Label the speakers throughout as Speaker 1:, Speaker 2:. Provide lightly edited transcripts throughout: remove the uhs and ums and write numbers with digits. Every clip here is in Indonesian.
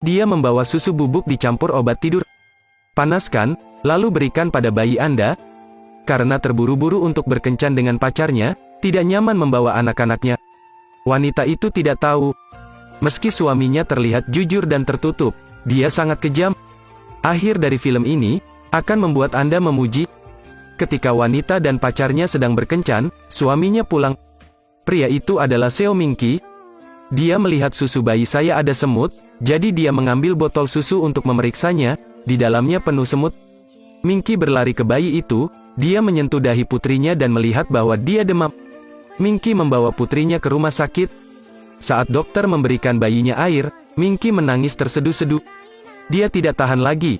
Speaker 1: Dia membawa susu bubuk dicampur obat tidur. Panaskan, lalu berikan pada bayi Anda. Karena terburu-buru untuk berkencan dengan pacarnya, tidak nyaman membawa anak-anaknya. Wanita itu tidak tahu. Meski suaminya terlihat jujur dan tertutup, dia sangat kejam. Akhir dari film ini akan membuat Anda memuji. Ketika wanita dan pacarnya sedang berkencan, suaminya pulang. Pria itu adalah Seo Mingki. Dia melihat susu bayi saya ada semut, jadi dia mengambil botol susu untuk memeriksanya. Di dalamnya penuh semut. Mingki berlari ke bayi itu. Dia menyentuh dahi putrinya dan melihat bahwa dia demam. Mingki membawa putrinya ke rumah sakit. Saat dokter memberikan bayinya air, Mingki menangis terseduh-seduh. Dia tidak tahan lagi.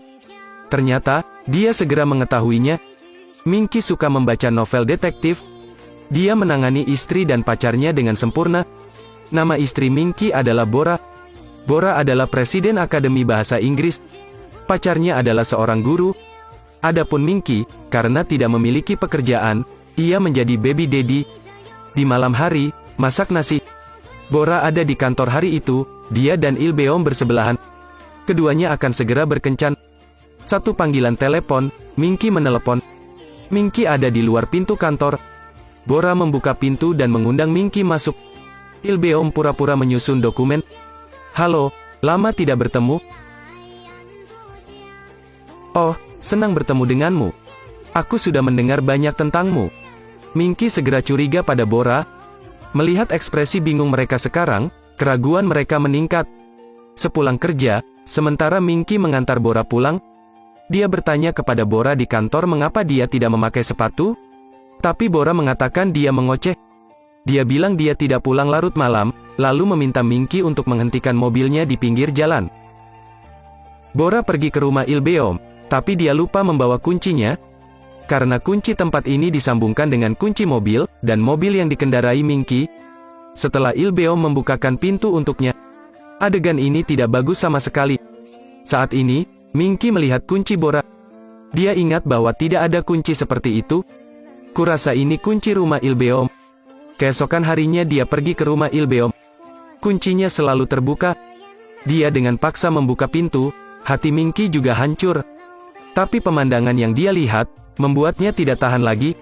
Speaker 1: Ternyata, dia segera mengetahuinya. Mingki suka membaca novel detektif. Dia menangani istri dan pacarnya dengan sempurna. Nama istri Mingki adalah Bora. Bora adalah presiden Akademi Bahasa Inggris. Pacarnya adalah seorang guru. Adapun Mingki, karena tidak memiliki pekerjaan, ia menjadi baby daddy. Di malam hari, masak nasi. Bora ada di kantor hari itu, dia dan Il Beom bersebelahan. Keduanya akan segera berkencan. Satu panggilan telepon, Mingki menelepon. Mingki ada di luar pintu kantor. Bora membuka pintu dan mengundang Mingki masuk. Il Beom pura-pura menyusun dokumen. Halo, lama tidak bertemu. Oh, senang bertemu denganmu. Aku sudah mendengar banyak tentangmu. Mingki segera curiga pada Bora. Melihat ekspresi bingung mereka sekarang, keraguan mereka meningkat. Sepulang kerja, sementara Mingki mengantar Bora pulang, dia bertanya kepada Bora di kantor mengapa dia tidak memakai sepatu. Tapi Bora mengatakan dia mengoceh. Dia bilang dia tidak pulang larut malam, lalu meminta Mingki untuk menghentikan mobilnya di pinggir jalan. Bora pergi ke rumah Il Beom. Tapi dia lupa membawa kuncinya. Karena kunci tempat ini disambungkan dengan kunci mobil, dan mobil yang dikendarai Mingki. Setelah Il Beom membukakan pintu untuknya, adegan ini tidak bagus sama sekali. Saat ini, Mingki melihat kunci Bora. Dia ingat bahwa tidak ada kunci seperti itu. Kurasa ini kunci rumah Il Beom. Keesokan harinya dia pergi ke rumah Il Beom. Kuncinya selalu terbuka. Dia dengan paksa membuka pintu, hati Mingki juga hancur. Tapi pemandangan yang dia lihat, membuatnya tidak tahan lagi.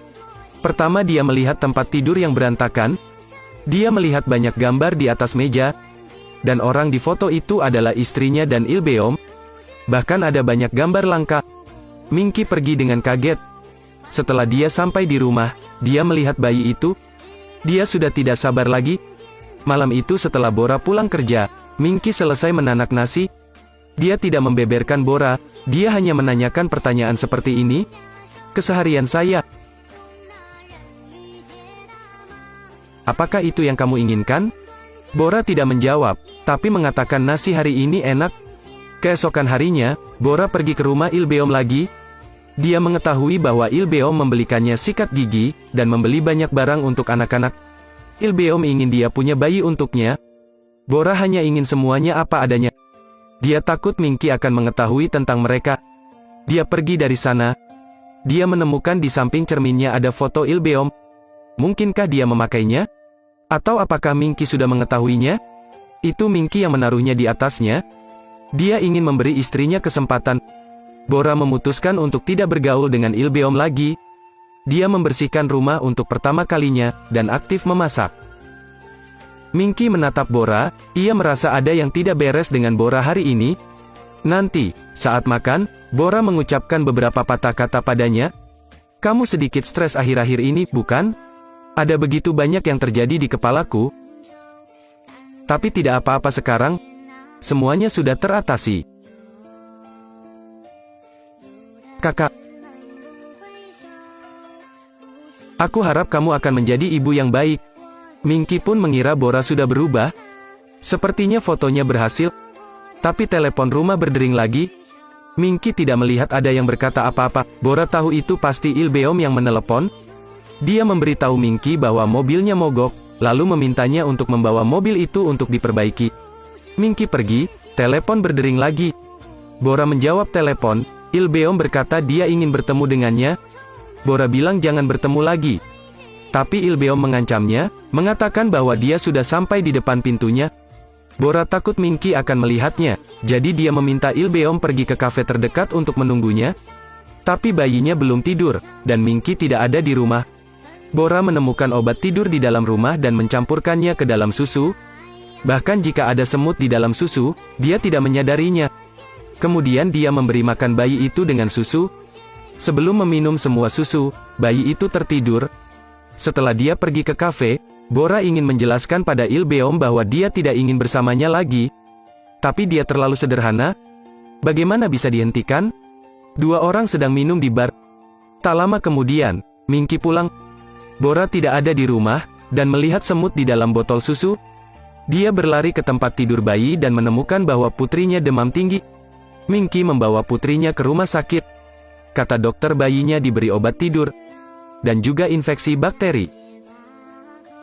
Speaker 1: Pertama dia melihat tempat tidur yang berantakan. Dia melihat banyak gambar di atas meja. Dan orang di foto itu adalah istrinya dan Il Beom. Bahkan ada banyak gambar langka. Mingki pergi dengan kaget. Setelah dia sampai di rumah, dia melihat bayi itu. Dia sudah tidak sabar lagi. Malam itu setelah Bora pulang kerja, Mingki selesai menanak nasi. Dia tidak membeberkan Bora, dia hanya menanyakan pertanyaan seperti ini. Keseharian saya. Apakah itu yang kamu inginkan? Bora tidak menjawab, tapi mengatakan nasi hari ini enak. Keesokan harinya, Bora pergi ke rumah Il Beom lagi. Dia mengetahui bahwa Il Beom membelikannya sikat gigi, dan membeli banyak barang untuk anak-anak. Il Beom ingin dia punya bayi untuknya. Bora hanya ingin semuanya apa adanya. Dia takut Mingki akan mengetahui tentang mereka. Dia pergi dari sana. Dia menemukan di samping cerminnya ada foto Il Beom. Mungkinkah dia memakainya? Atau apakah Mingki sudah mengetahuinya? Itu Mingki yang menaruhnya di atasnya. Dia ingin memberi istrinya kesempatan. Bora memutuskan untuk tidak bergaul dengan Il Beom lagi. Dia membersihkan rumah untuk pertama kalinya, dan aktif memasak. Mingki menatap Bora, ia merasa ada yang tidak beres dengan Bora hari ini. Nanti, saat makan, Bora mengucapkan beberapa patah kata padanya. Kamu sedikit stres akhir-akhir ini, bukan? Ada begitu banyak yang terjadi di kepalaku. Tapi tidak apa-apa sekarang. Semuanya sudah teratasi. Kakak. Aku harap kamu akan menjadi ibu yang baik. Mingki pun mengira Bora sudah berubah. Sepertinya fotonya berhasil. Tapi telepon rumah berdering lagi. Mingki tidak melihat ada yang berkata apa-apa. Bora tahu itu pasti Il Beom yang menelepon. Dia memberitahu Mingki bahwa mobilnya mogok, lalu memintanya untuk membawa mobil itu untuk diperbaiki. Mingki pergi, telepon berdering lagi. Bora menjawab telepon. Il Beom berkata dia ingin bertemu dengannya. Bora bilang jangan bertemu lagi. Tapi Il Beom mengancamnya, mengatakan bahwa dia sudah sampai di depan pintunya. Bora takut Minky akan melihatnya, jadi dia meminta Il-beom pergi ke kafe terdekat untuk menunggunya. Tapi bayinya belum tidur, dan Minky tidak ada di rumah. Bora menemukan obat tidur di dalam rumah dan mencampurkannya ke dalam susu. Bahkan jika ada semut di dalam susu, dia tidak menyadarinya. Kemudian dia memberi makan bayi itu dengan susu. Sebelum meminum semua susu, bayi itu tertidur. Setelah dia pergi ke kafe, Bora ingin menjelaskan pada Il-beom bahwa dia tidak ingin bersamanya lagi. Tapi dia terlalu sederhana. Bagaimana bisa dihentikan? Dua orang sedang minum di bar. Tak lama kemudian, Minky pulang. Bora tidak ada di rumah, dan melihat semut di dalam botol susu. Dia berlari ke tempat tidur bayi dan menemukan bahwa putrinya demam tinggi. Minky membawa putrinya ke rumah sakit. Kata dokter bayinya diberi obat tidur, dan juga infeksi bakteri.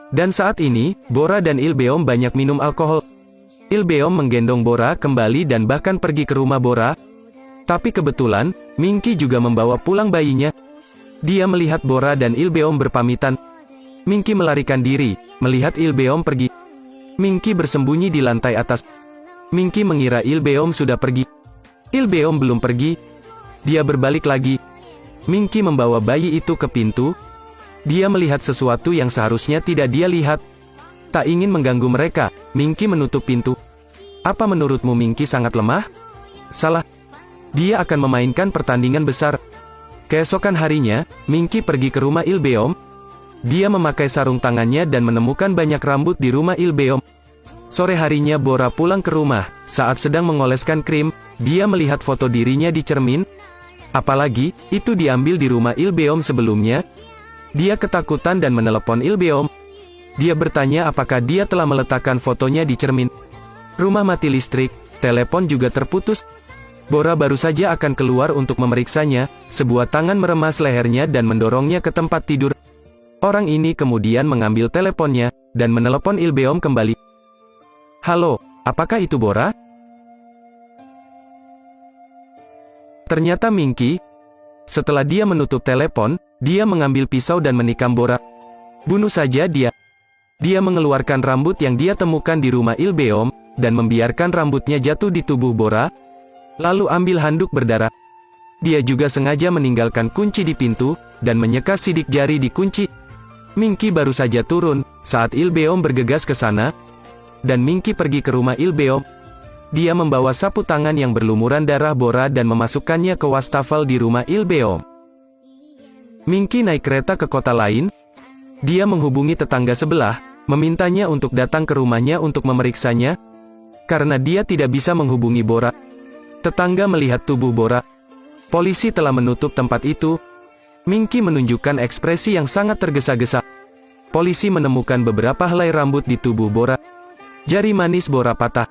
Speaker 1: Dan saat ini, Bora dan Il-beom banyak minum alkohol. Il-beom menggendong Bora kembali dan bahkan pergi ke rumah Bora. Tapi kebetulan, Minky juga membawa pulang bayinya. Dia melihat Bora dan Il-beom berpamitan. Minky melarikan diri, melihat Il-beom pergi. Minky bersembunyi di lantai atas. Minky mengira Il-beom sudah pergi. Il-beom belum pergi. Dia berbalik lagi. Minky membawa bayi itu ke pintu. Dia melihat sesuatu yang seharusnya tidak dia lihat. Tak ingin mengganggu mereka, Minky menutup pintu. Apa menurutmu Minky sangat lemah? Salah. Dia akan memainkan pertandingan besar. Keesokan harinya, Minky pergi ke rumah Il-beom. Dia memakai sarung tangannya dan menemukan banyak rambut di rumah Il-beom. Sore harinya Bora pulang ke rumah. Saat sedang mengoleskan krim, dia melihat foto dirinya di cermin. Apalagi, itu diambil di rumah Il-beom sebelumnya. Dia ketakutan dan menelepon Il-beom. Dia bertanya apakah dia telah meletakkan fotonya di cermin. Rumah mati listrik, telepon juga terputus. Bora baru saja akan keluar untuk memeriksanya, sebuah tangan meremas lehernya dan mendorongnya ke tempat tidur. Orang ini kemudian mengambil teleponnya, dan menelepon Il-beom kembali. Halo, apakah itu Bora? Ternyata Minky. Setelah dia menutup telepon, dia mengambil pisau dan menikam Bora. Bunuh saja dia. Dia mengeluarkan rambut yang dia temukan di rumah Il-beom, dan membiarkan rambutnya jatuh di tubuh Bora. Lalu ambil handuk berdarah. Dia juga sengaja meninggalkan kunci di pintu, dan menyeka sidik jari di kunci. Minky baru saja turun, saat Il-beom bergegas ke sana. Dan Minky pergi ke rumah Il-beom. Dia membawa sapu tangan yang berlumuran darah Bora dan memasukkannya ke wastafel di rumah Il-beom. Minky naik kereta ke kota lain. Dia menghubungi tetangga sebelah, memintanya untuk datang ke rumahnya untuk memeriksanya. Karena dia tidak bisa menghubungi Bora. Tetangga melihat tubuh Bora. Polisi telah menutup tempat itu. Minky menunjukkan ekspresi yang sangat tergesa-gesa. Polisi menemukan beberapa helai rambut di tubuh Bora. Jari manis Bora patah.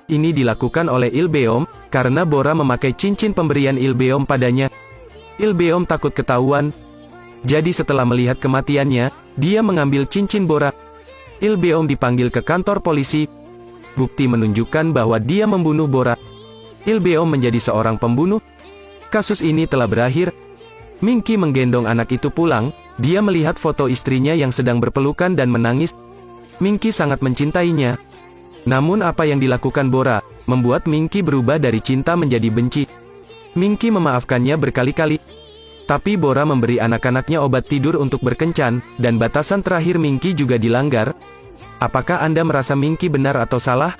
Speaker 1: Ini dilakukan oleh Il-beom, karena Bora memakai cincin pemberian Il-beom padanya. Il-beom takut ketahuan. Jadi setelah melihat kematiannya, dia mengambil cincin Bora. Il-beom dipanggil ke kantor polisi. Bukti menunjukkan bahwa dia membunuh Bora. Il-beom menjadi seorang pembunuh. Kasus ini telah berakhir. Minky menggendong anak itu pulang. Dia melihat foto istrinya yang sedang berpelukan dan menangis. Minky sangat mencintainya. Namun apa yang dilakukan Bora, membuat Minky berubah dari cinta menjadi benci. Minky memaafkannya berkali-kali. Tapi Bora memberi anak-anaknya obat tidur untuk berkencan, dan batasan terakhir Minky juga dilanggar. Apakah Anda merasa Minky benar atau salah?